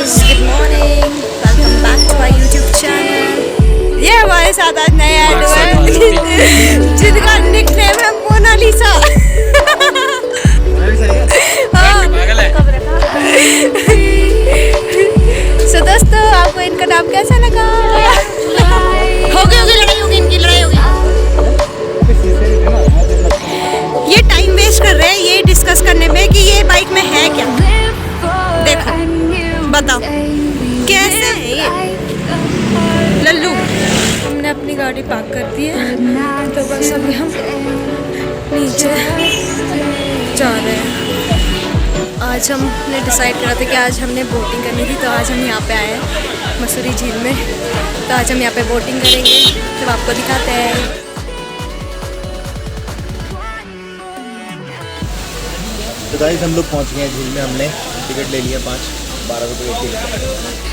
Guys, good morning, welcome back to our YouTube channel. ये हमारे साथ आज नया ऐड हुआ है जिनका निकनेम है मोनालिसा। सो दोस्तों, आपको इनका नाम कैसा लगा? होगी लड़ाई होगी, इनकी लड़ाई होगी। ये टाइम वेस्ट कर रहे हैं ये डिस्कस करने में कि ये बाइक में है क्या। देखो, बताओ कैसे है ये लल्लू। हमने अपनी गाड़ी पार्क कर दी है, तो बस अभी हम नीचे जा रहे हैं। आज हमने डिसाइड करा था कि आज हमने बोटिंग करनी थी, तो आज हम यहाँ पे आए हैं मसूरी झील में। तो आज हम यहाँ पे बोटिंग करेंगे, तो आपको दिखाते हैं। तो गाइस, हम लोग पहुंच गए हैं झील में। हमने टिकट ले लिया 12 रुपये की टिकट।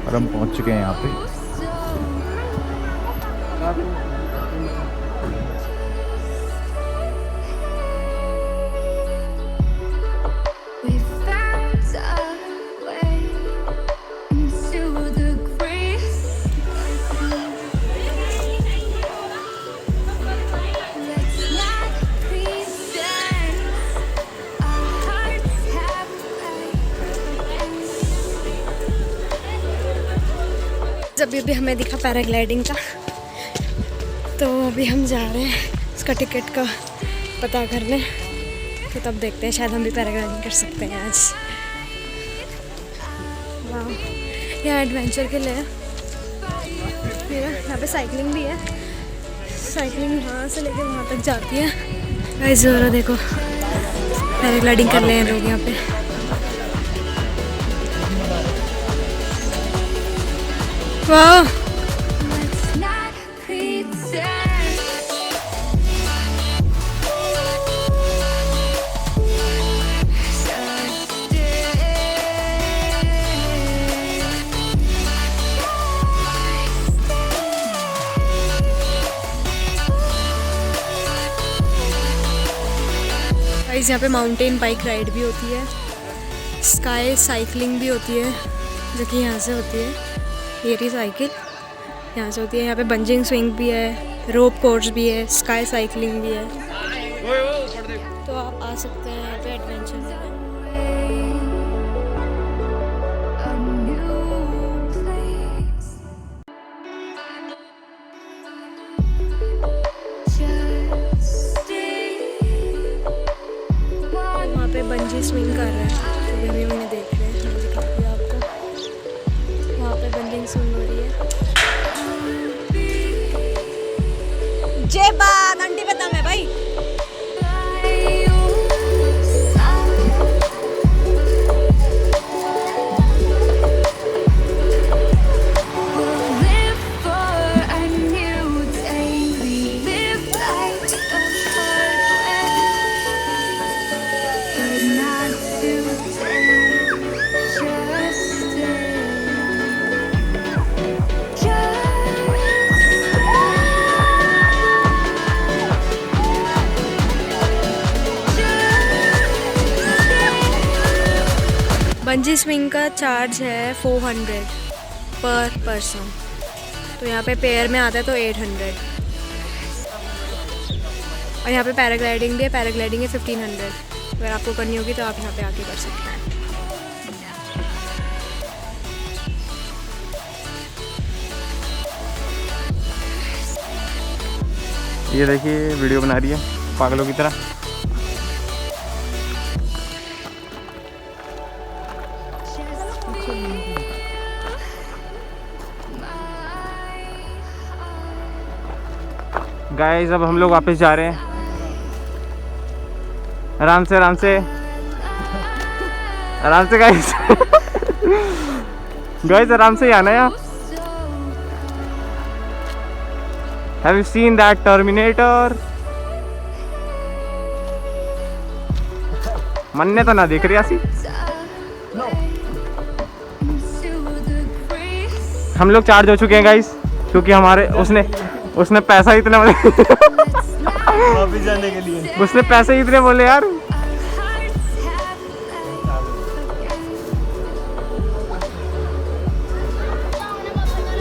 और हम पहुंच चुके हैं यहाँ पे। अभी भी हमें दिखा पैराग्लाइडिंग का, तो अभी हम जा रहे हैं उसका टिकट का पता करने। तो तब देखते हैं, शायद हम भी पैराग्लाइडिंग कर सकते हैं आज। वाह, यहाँ एडवेंचर के लिए यहाँ पे साइकिलिंग भी है। साइकिलिंग यहाँ से लेके वहाँ तक जाती है। गाइस ज़रा देखो, पैराग्लाइडिंग कर रहे हैं लोग यहाँ पे। वाह, यहाँ पे माउंटेन बाइक राइड भी होती है, स्काई साइकिलिंग भी होती है, जो कि यहाँ से होती है। ये रही साइकिल यहाँ से होती है। यहाँ पे बंजिंग स्विंग भी है, रोप कोर्स भी है, स्काई साइकिलिंग भी है। तो आप आ सकते हैं यहाँ पे एडवेंचर करने। वहाँ पे बंजी स्विंग कर रहे हैं, तो अभी मैंने देख रहे हैं, मैं दिखाती हूँ आपको। वहाँ पे बंजिंग स्विंग हो रही है। जय बात आंटी, बता मैं भाई। बंजी स्विंग का चार्ज है 400 पर पर्सन। तो यहाँ पे पेयर में आता है तो 800। और यहाँ पे पैराग्लाइडिंग भी है, पैराग्लाइडिंग है 1500। अगर आपको करनी होगी तो आप यहाँ पे आके कर सकते हैं। ये देखिए, वीडियो बना रही है पागलों की तरह। गाइस अब हम लोग वापस जा रहे हैं। आराम से आराम से आराम से गाइस। गाइस आराम से ही आना यार। Have you seen that Terminator? मन्ने तो ना देख रही आसी। हम लोग चार्ज हो चुके हैं गाइस, क्योंकि हमारे उसने पैसा इतना वापस जाने के लिए उसने पैसे इतने बोले यार।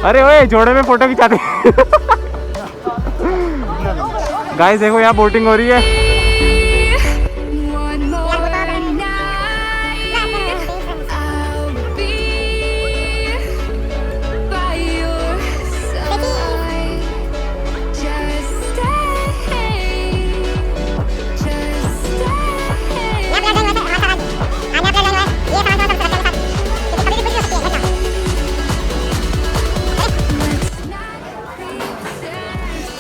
अरे ओए जोड़े में फोटो खिंचाते। गाइस देखो यहाँ बोटिंग हो रही है।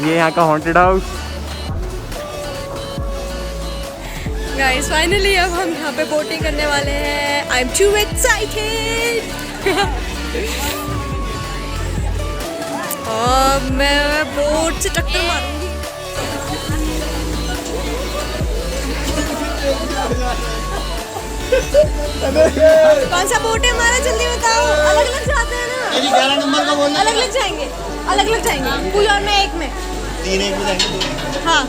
ये यहाँ का हॉन्टेड हाउस। गाइस फाइनली अब हम यहाँ पे बोटिंग करने वाले हैं। I am to excited. और मैं बोट से टक्कर मारूंगी। कौन सा बोट है हमारा, जल्दी बताओ। अलग अलग जाते हैं ना। 11 नंबर का बोलना। अलग अलग जाएंगे, अलग अलग जाएंगे। कोई और मैं एक में 3 एक में जाएंगे। हाँ।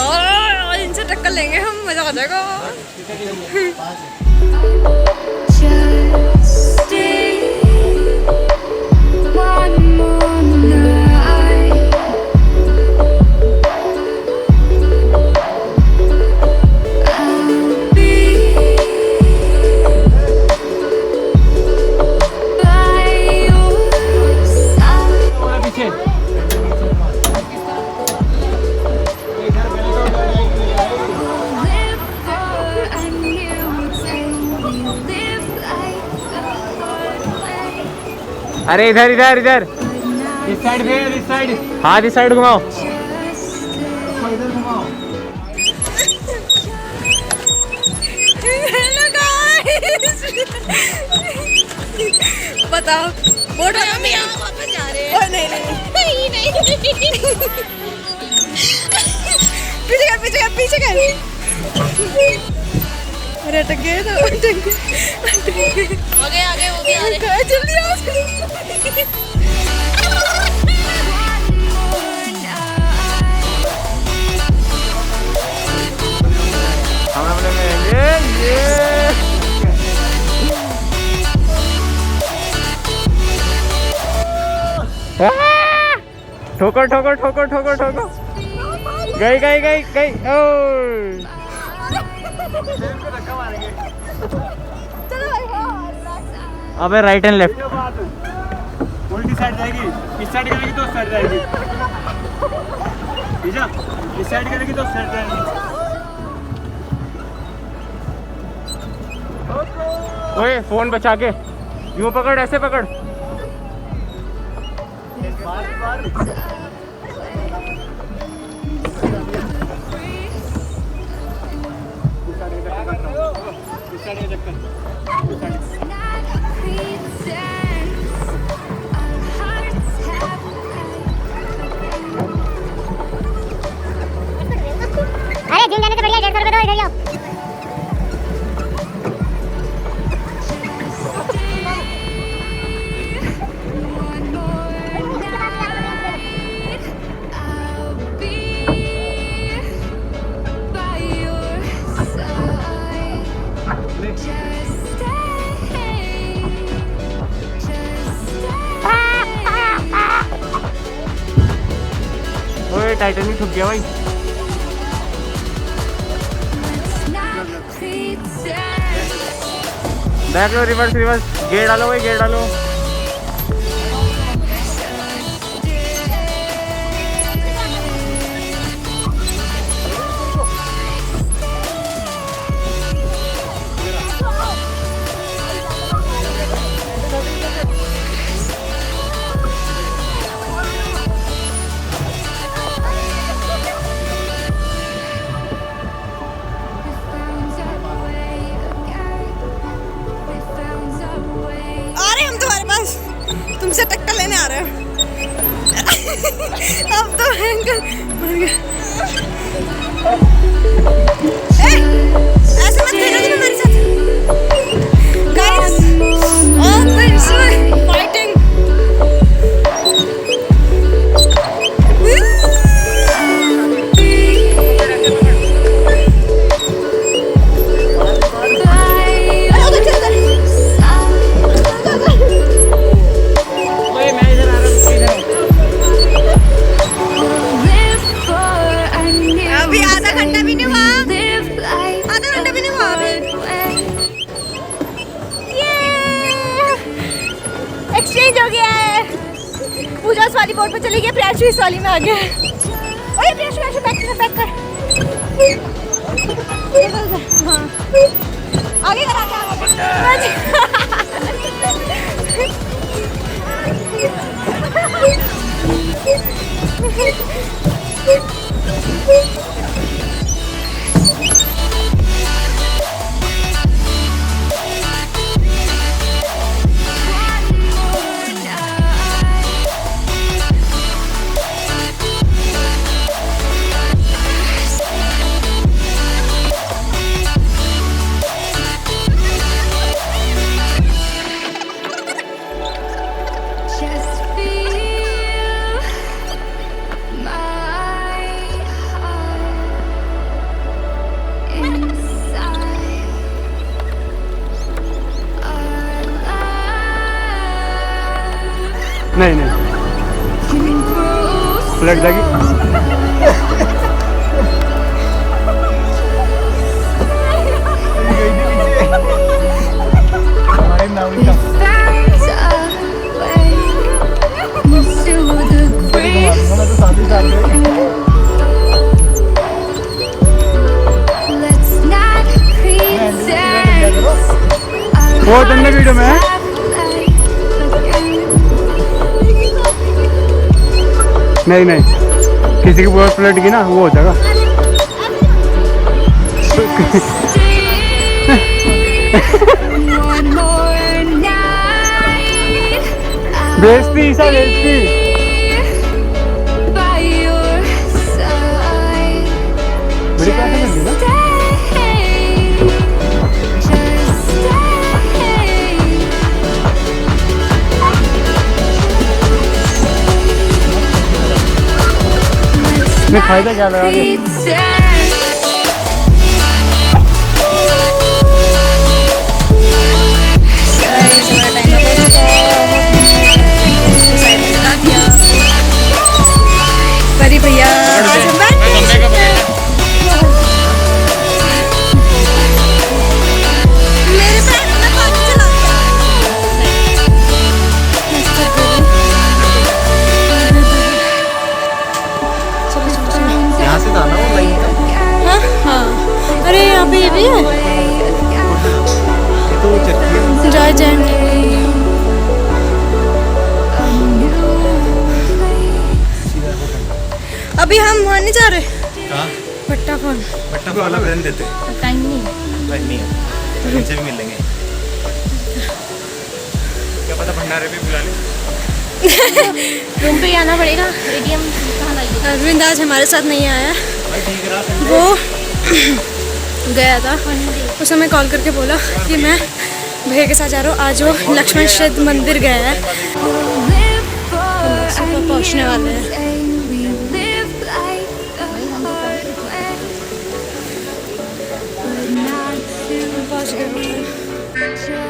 और इनसे टक्कर लेंगे हम, मजा आ जाएगा। अरे इधर इधर इधर इस साइड पे, इस साइड। हाँ इस साइड घुमाओ। बताओ बोट हम यहाँ वापस जा रहे हैं। नहीं नहीं पीछे कर। अरे अटक गए तो आगे वो भी आ रहे हैं। जल्दी आओ। ठोकर ठोकर ठोकर ठोकर ठोकर। गई गई गई गई। ओ अबे राइट एंड लेफ्ट। उल्टी साइड जाएगी, इस साइड करेगी तो उस साइड जाएगी। ठीक है, इस साइड करेगी तो उस साइड जाएगी। ओए फोन बचा के यूं पकड़, ऐसे पकड़। अरे जिम जाने से बढ़िया 150 रुपए दो, इधर आओ। ओए टाइटैनिक ठुक गया भाई। बैक लो, रिवर्स रिवर्स। गेयर डालो भाई, गेयर डालो। रहे हैं। अब तो भयंकर मर गया। ऐसे मत खेलो तुम हमारे साथ। Guys, fighting. अभी आधा घंटा भी नहीं हुआ। आधा घंटा भी नहीं हुआ अभी। एक्सचेंज हो गया है। पूजा उस वाली बोर्ड पे चली गई, प्रियांशु इस वाली में आ गया है। ओए प्रियांशु पैक कर। हाँ आगे करा नहीं पलट जाएगी। हमारी नावड़ी का मैं तो साथ ही साथ वो तुमने वीडियो में है? नहीं किसी की बोर्ड पलट गई ना वो हो जाएगा। बेइज्जती ईसा बेइज्जती। बड़ी क्लास में लगी ना? इसमें फायदा क्या लगा? परी भैया मेरे पैर में पानी चला यहाँ से था ना वो लाइन का। हाँ अरे यहाँ पे ये भी है। ये तो चक्की है। जय जैन अभी हम वहाँ नहीं जा रहे। कहाँ? भट्टा कौन? बट्टा को वाला ब्रांड देते हैं। टाइम नहीं है। इनसे भी मिल लेंगे। क्या पता भंडारे भी बुला ले। रूम पे ही आना पड़ेगा। एटीएम कहाँ लाइए? अरविंद आज हमारे साथ नहीं आया। भाई ठीक है रात वो गया था, उस समय कॉल करके बोला कि मैं भैया के साथ जा रहा हूँ। आज वो लक्ष्मण शिव मंदिर गया है। हम सुबह पहुँचने वाले हैं। पहुँच गए।